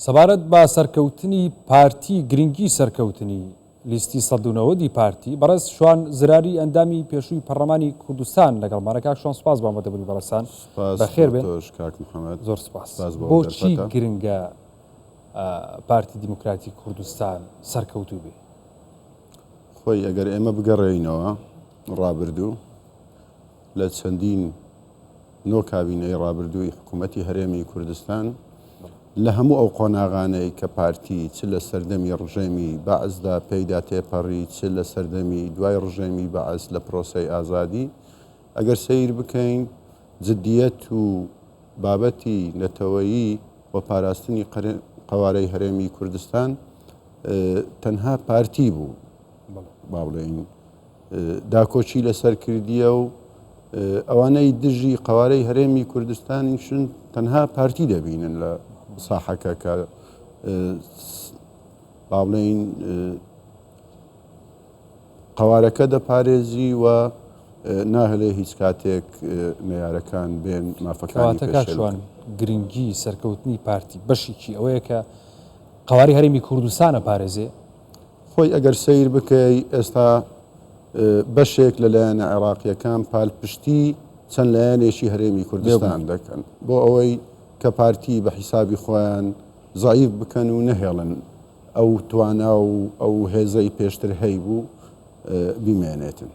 سەبارەت بە سەرکەوتنی پارتی گرنگی سەرکەوتنی لیستی ١٩ پارتی بەڕێز شوان زراری ئەندامی پێشووی پەرلەمانی کوردستان لەگەڵمانە کاک شوان سوپاس بە ئامادەبوونی بەڕێستان بەخێر بێن. زۆر سوپاس. بۆچی گرنگە پارتی دیموکراتی کوردستان سەرکەوتوو بێ؟ خۆی ئەگەر ئێمە بگەڕێینەوە ڕابردوو لە چەندین نۆ کابینەی ڕابردووی حکوومەتی هەرێمی کوردستان لە هەموو ئەو قۆناغانەی کە پارتی چ لە سەردەمی ڕژێمی بەعزدا پێیدا تێپەڕی چ لە سەردەمی دوای ڕژێمی بەعز لە پرۆسەی ئازادی ئەگەر سەیر بکەین جدیەت و بابەتی نەتەوەیی و پاراستنی قوارەی هەرێمی کوردستان تەنها پارتی بوو با بڵێین داکۆچی لەسەر کردیە و ئەوانەی دژی قوارەی هەرێمی کوردستانیشن تەنها پارتی دەبینن لە ساحەکە کە با بڵێین قوارەکە دەپارێزی و ناهەڵێ هیچ کاتێک نەیارەکان بێن مافەکانی پێشێڵ. گرنگی سەرکەوتنی پارتی بەشێکی ئەوەیە کە قواری هەرێمی کوردستانە پارێزێ. خۆی ئەگەر سیر بکەی ئێستا بەشێک لەلایەنە عێراقیەکان پالپشتی چەند لایەنێکی هەرێمی کوردستان دەکەن بۆ ئەوەی کە پارتی بە حیسابی خۆیان زعیف بکەن و نەهێڵن ئەو توانا و ئەو هێزەی پێشتر هەی بوو بیمێنێتن.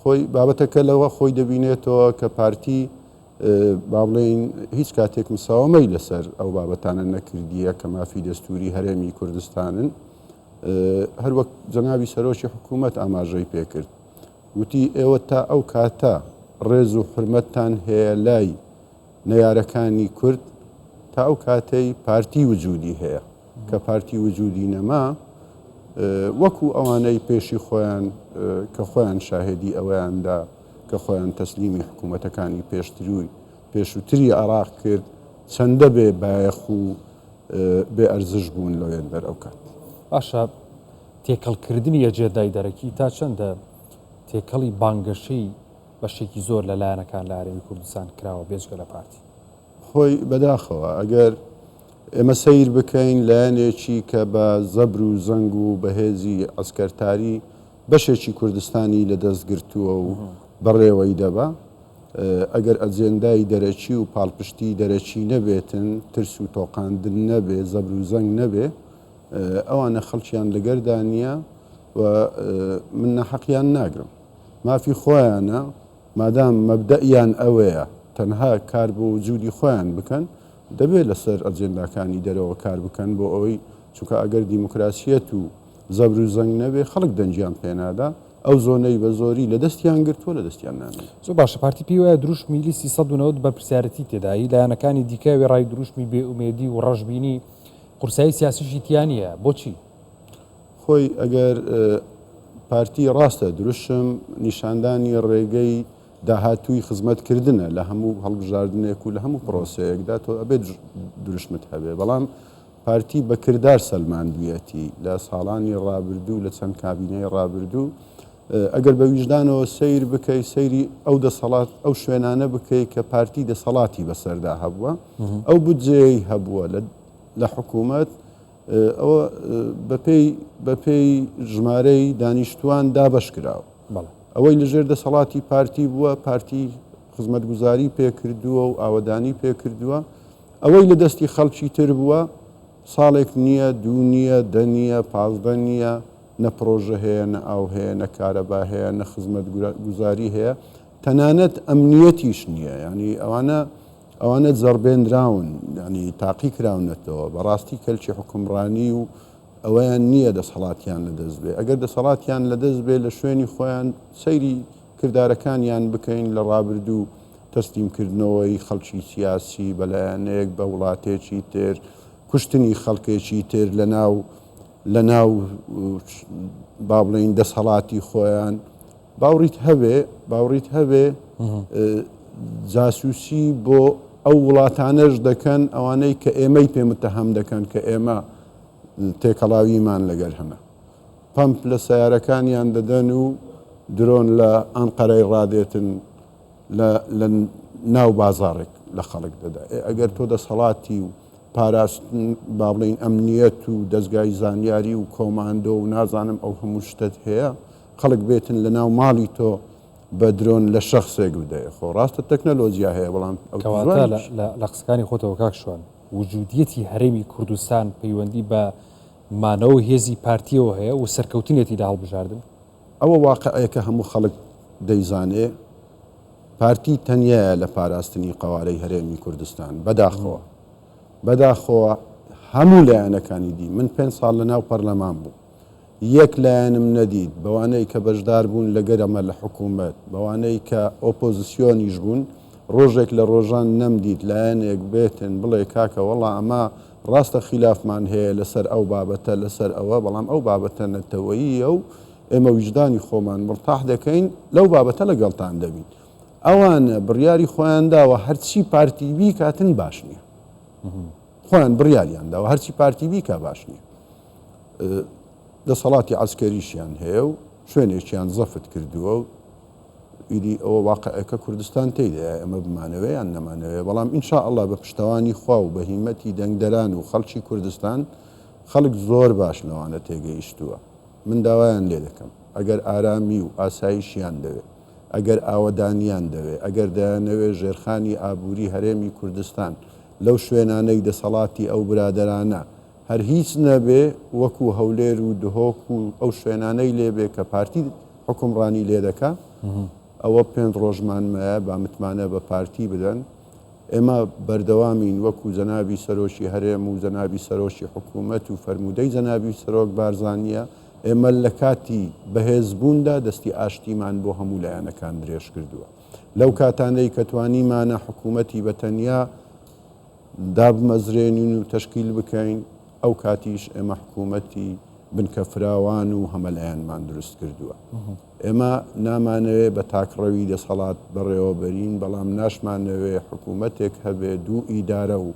خۆی بابەتەکە لەوە خۆی دەبینێتەوە کە پارتی با بڵێین هیچ کاتێک مساومەی لەسەر ئەو بابەتانە نەکردیە کە مافی دەستوری هەرێمی کوردستانن. هەروەک جەنابی سەرۆکی حکوومەت ئاماژەی پێکرد وتی ئێوە تا ئەو کاتە ڕێز و حرمەتتان هەیە لای نەیارەکانی کورد تا ئەو کاتەی پارتی وجودی هەیە کە پارتی وجودی نەما وەکو ئەوانەی پێشی خۆیان کە خۆیان شاهدی ئەوەیاندا کە خۆیان تەسلیمی حکوومەتەکانی پێشووتری عێراق کرد چەندە بێ بایەخ و بێ ئەرزش بوون لەوێن دەر ئەو کات. باشە تێکەڵکردنی ئەجێدای دەرەکی تا چەندە تێکەڵی بانگەشەی بەشێکی زۆر لە لایەنەکان لە هەرێمی کوردستان کراوە بێجگە لە پارتی؟ خۆی بەداخەوە ئەگەر ئێمە سیر بکەین لایەنێکی کە بە زەبر و زەنگ و بەهێزی ئەسکەرتاری بەشێکی کوردستانی لەدەستگرتووە و بەڕێوەی دەبا ئەگەر ئەجێندای دەرەکی و پاڵپشتی دەرەکی نەبێتن ترس و تۆقاندن نەبێ زەبر و زەنگ نەبێ ئەوانە خەڵکیان لەگەردا نییە و من نەحەقیان ناگرم مافی خۆیانە مادام مەبدەئیان ئەوەیە تەنها کار بۆ وجودی خۆیان بکەن دەبێت لەسەر ئەجێنداکانی دەرەوە کار بکەن بۆ ئەوەی چونکە ئەگەر دیموکراسیەت و زەبر و زەنگ نەبێ خەڵک دەنجیان پێنادا ئەو زۆنەی بە زۆری لە دەستیان گرتووە لە دەستیان نامێت. زۆر باشە پارتی پێی وایە دروشمی لیستی ١٩ بە پرسیارەتی تێدایی لایەنەکانی دیکەوێ ڕای دروشمی بێئومێدی و ڕەشبینی قورسایی سیاسیشی تیانە بۆچی؟ خۆی ئەگەر پارتی ڕاستە دروشم نیشاندانی ڕێگەی داهاتووی خزمەتکردنە لە هەموو هەڵبژاردنێک و لە هەموو پرۆسەیەکدا تۆ ئەبێت دروشمت هەبێ بەڵام پارتی بە کردار سەلماندویەتی لە ساڵانی ڕابردوو لە چەند کابینەی ڕابردوو ئەگەر بە ویژدانەوە سیر بکەی سەیری ئەو دەسەڵات ئەو شوێنانە بکەی کە پارتی دەسەڵاتی بەسەردا هەبووە ئەو بودجەی هەبووە لە حکوومەت ئەوە بەپێی ژمارەی دانیشتوان دابەش کراوە ئەوەی لەژێر دەسەڵاتی پارتی بووە پارتی خزمەتگوزاری پێکردووە و ئاوەدانی پێکردووە ئەوەی لە دەستی خەڵکی تر بووە ساڵێک نییە دوو نییە دە نییە پازدە نییە نە پرۆژە هەیە نە ئاو هەیە نە کارەبا هەیە نە خزمەتگوزاری هەیە تەنانەت ئەمنیەتیش نییە ینی ئەوانە زەربێنراون ینی تاقی کراونەتەوە بەڕاستی کەلکی حکومڕانی و ئەوەیان نییە دەسەڵاتیان لەدەست بێ ئەگەر دەسەڵاتیان لەدەست بێ لە شوێنی خۆیان سەیری کردارەکانیان بکەین لە ڕابردوو تەسلیمکردنەوەی خەڵکی سیاسی بەلایەنەیەک بە وڵاتێکی تر کوشتنی خەڵکێکی تر لە ناو با بڵێین دەسەڵاتی خۆیان باوڕیت هەبێ جاسووسی بۆ ئەو وڵاتانەش دەکەن ئەوانەی کە ئێمەی پێمتەهەم دەکەن کە ئێمە تێکەڵاویمان لەگەر هەمە پەمپ لە سیارەکانیان دەدەن و درۆن لە ئەنقەرەی ڕادێتن لە ناو بازاڕێک لە خەڵک دەدا ئەگەر تۆ دەسەڵاتی و پاراستن با بڵین ئەمنیەت و دەستگای زانیاری و کۆماندۆ و نازانم ئەو هەموو شتت هەیە خەڵک بێتن لە ناو ماڵی تۆ بە درۆن لە شەخصێک بدەیە خۆ ڕاستە تەکنەلۆژیا هەیە بەڵام کەواتە لە قسەکانی خۆتەوە کاکشوان وجودیەتی هەرێمی کوردستان پەیوەندی بە مانەوە هێزی پارتیەوە هەیە و سەرکەوتنێتی لە هەڵبژاردن ئەوە واقعەیەکە هەموو خەڵک دەیزانێ پارتی تەنیایە لە پاراستنی قوارەی هەرێمی کوردستان بەداخەوە هەموو لایەنەکانی دی من 5 ساڵ لە ناو پەرلەمان بوو یەک لایەنم نەدید بەوانەی کە بەشدار بوون لەگەرەمە لە حکوومەت بەوانەی کە ئۆپۆزیسیۆنیش بوون ڕۆژێک لە ڕۆژان نەمدید لایەنێک بێتن بڵێ کاکە وەڵا ئەمە ڕاستە خلافمان هەیە لەسەر ئەو بابەتە لەسەر ئەوە بەڵام ئەو بابەتە نەتەوەییە و ئێمە ویجدانی خۆمان مرتاح دەکەین لەو بابەتە لەگەڵتان دەبین ئەوانە بڕیاری خۆیانداوە هەرچی پارتی بی کاتن باش نییە خۆیان بڕیاریانداوە هەرچی پارتی بی کا باش نییە دەسەڵاتی عسکەریشیان هەیە و شوێنێکیان زەفت کردووە و ئیدی ئەوە واقعەکە کوردستان تێدایە ئەمە بمانەوەی یان نەمانەوەی بەڵام ئینشاءالله بە پشتەوانی خوا و بە هیمەتی دەنگدەران و خەڵکی کوردستان خەڵک زۆر باش لەوانە تێگەیشتووە من داوایان لێ دەکەم ئەگەر ئارامی و ئاسایشیان دەوێت ئەگەر ئاوەدانیان دەوێت ئەگەر دەیانەوێت ژێرخانی ئابووری هەرێمی کوردستان لەو شوێنانەی دەسەڵاتی ئەو برادەرانە هەر هیچ نەبێ وەکو هەولێر و دهۆک و ئەو شوێنانەی لێبێ کە پارتی حکومڕانی لێ دەکا ئەوە 5 ڕۆژمانمەیە با متمانە بە پارتی بدەن ئێمە بەردەوامین وەکو جەنابی سەرۆشی هەرێم و جەنابی سەرۆشی حکوومەت و فەرموودەی جەنابی سەرۆک بارزانیە ئێمە لە کاتی بەهێزبووندا دەستی ئاشتیمان بۆ هەموو لایەنەکان درێژ کردووە لەو کاتانەی کە توانیمانە حکوومەتی بەتەنیا دابمەزرێنین و تەشکیل بکەین ئەو کاتیش ئێمە حکوومەتی بنکە فراوان و هەمەلایەنمان دروست کردووە ئێمە نامانەوێ بە تاکڕەوی دەسەڵات بەڕێوە بەرین بەڵام ناشمانەوێ حکوومەتێک هەبێ دوو ئیدارە و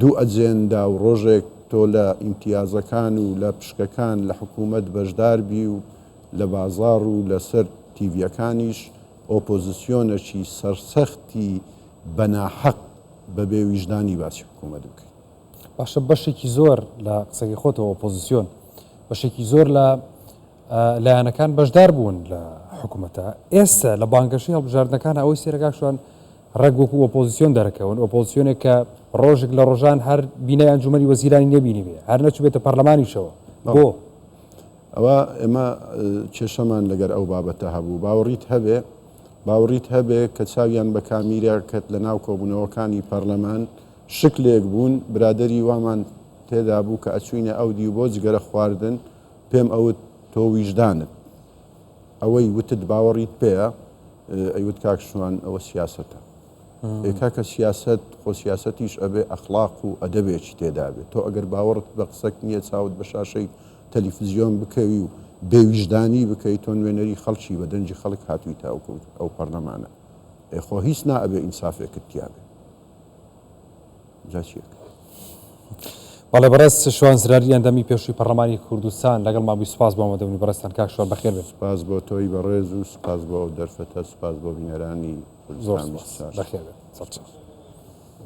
دوو ئەجێندا و ڕۆژێک تۆ لە ئیمتیازەکان و لە پشکەکان لە حکوومەت بەشدار بی و لە بازاڕ و لەسەر تیڤیەکانیش ئۆپۆزیسیۆنەکی سەرسەختی بەناحەق بەبێ ویژدانی باسی حکوومەت بکەین باشە بەشێکی زۆر لە قسەی خۆتەوە ئۆپۆزیسیۆن بەشێکی زۆر لە لایەنەکان بەشدار بوون لە حکوومەتە ئێستا لە بانگەشەی هەڵبژاردنەکان ئەوەی سێرەکاشوان ڕێک وەکو ئۆپۆزیسیۆن دەرەکەون ئۆپۆزیسیۆنێک کە ڕۆژێک لە ڕۆژان هەر بینای ئەنجومەنی وەزیرانی نەبینی بێ هەر نەچوو بێتە پەرلەمانیشەوە بۆ ئەوە ئێمە کێشەمان لەگەر ئەو بابەتە هەبوو باوەڕیت هەبێ کە چاویان بە کامیراکەت لە ناو کۆبوونەوەکانی پەرلەمان شکلێک بوون برادری وامان تێدا بوو کە ئەچوینە ئەو دی و بۆ جگەرە خواردن پێم ئەوت تۆ ویژدانت ئەوەی وتت باوەڕیت پێە ئەیوت کاکشوان ئەوە سیاسەتە کاکە سیاست خۆ سیاسەتیش ئەبێ ئەخلاق و ئەدەبێکی تێدا بێت تۆ ئەگەر باوەڕت بە قسەک نییە چاوت بە شاشەی تەلیڤیزیۆن بکەوی و بێویژدانی بکەیت تۆ نوێنەری خەڵکی بە دەنجی خەڵک هاتووی تا ئەو پەرلەمانە خۆ هیچ نائەبێ ئینسافێکت تیاابێ جاچیەکە بەڵێ بەڕست شوان زراری ئەندەمی پێشووی پەرلەمانی کوردستان لەگەڵ مابووی سوپاس بۆ ئەمەدەبوونی بەڕستان کاکشوان بەخێر بێت سپاس بۆ تۆی بەڕێز و سپاس بۆ ئەو دەرفەتە سپاس بۆ بینەرانی زۆر بەخێر بێت